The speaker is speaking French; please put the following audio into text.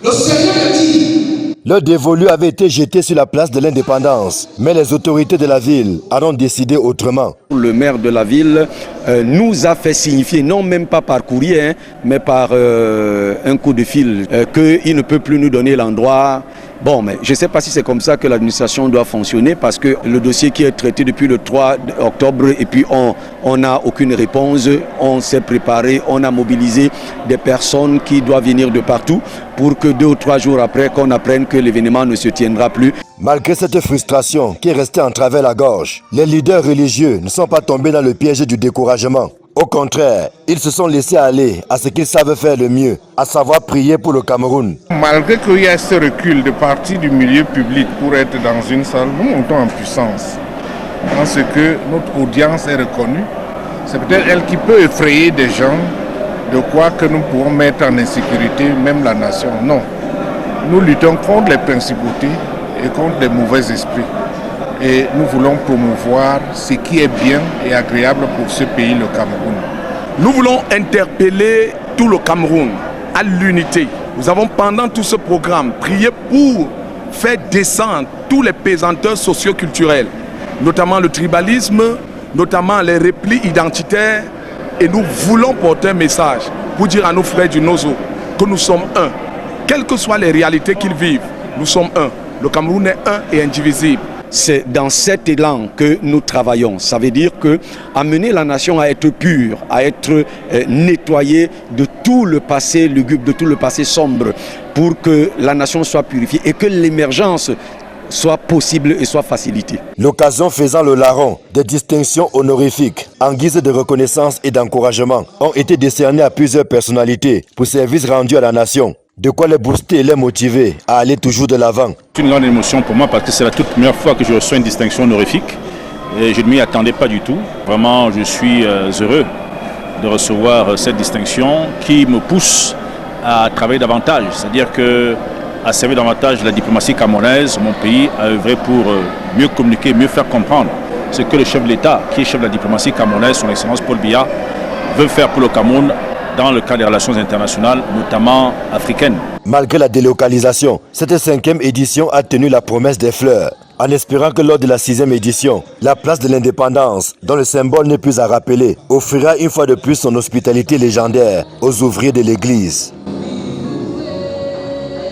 Le Seigneur a dit. Le dévolu avait été jeté sur la place de l'Indépendance, mais les autorités de la ville en ont décidé autrement. Le maire de la ville nous a fait signifier, non même pas par courrier, mais par un coup de fil, qu'il ne peut plus nous donner l'endroit. Bon, mais je ne sais pas si c'est comme ça que l'administration doit fonctionner, parce que le dossier qui est traité depuis le 3 octobre et puis on n'a aucune réponse, on s'est préparé, on a mobilisé des personnes qui doivent venir de partout pour que 2 ou 3 jours après qu'on apprenne que l'événement ne se tiendra plus. Malgré cette frustration qui est restée en travers la gorge, les leaders religieux ne sont pas tombés dans le piège du découragement. Au contraire, ils se sont laissés aller à ce qu'ils savent faire le mieux, à savoir prier pour le Cameroun. Malgré qu'il y ait ce recul de partie du milieu public pour être dans une salle, nous montons en puissance. Parce que notre audience est reconnue. C'est peut-être elle qui peut effrayer des gens de quoi que nous pourrons mettre en insécurité même la nation. Non. Nous luttons contre les principautés et contre les mauvais esprits. Et nous voulons promouvoir ce qui est bien et agréable pour ce pays, le Cameroun. Nous voulons interpeller tout le Cameroun à l'unité. Nous avons pendant tout ce programme prié pour faire descendre tous les pesanteurs socio-culturels, notamment le tribalisme, notamment les replis identitaires. Et nous voulons porter un message pour dire à nos frères du Nozo que nous sommes un. Quelles que soient les réalités qu'ils vivent, nous sommes un. Le Cameroun est un et indivisible. C'est dans cet élan que nous travaillons. Ça veut dire que amener la nation à être pure, à être nettoyée de tout le passé lugubre, de tout le passé sombre, pour que la nation soit purifiée et que l'émergence soit possible et soit facilitée. L'occasion faisant le larron, des distinctions honorifiques en guise de reconnaissance et d'encouragement ont été décernées à plusieurs personnalités pour services rendus à la nation. De quoi les booster et les motiver à aller toujours de l'avant. C'est une grande émotion pour moi parce que c'est la toute première fois que je reçois une distinction honorifique et je ne m'y attendais pas du tout. Vraiment, je suis heureux de recevoir cette distinction qui me pousse à travailler davantage. C'est-à-dire qu'à servir davantage la diplomatie camerounaise, mon pays, à œuvrer pour mieux communiquer, mieux faire comprendre ce que le chef de l'État, qui est chef de la diplomatie camerounaise, son Excellence Paul Biya, veut faire pour le Cameroun dans le cadre des relations internationales, notamment africaines. Malgré la délocalisation, cette 5e édition a tenu la promesse des fleurs, en espérant que lors de la 6e édition, la place de l'indépendance, dont le symbole n'est plus à rappeler, offrira une fois de plus son hospitalité légendaire aux ouvriers de l'Église.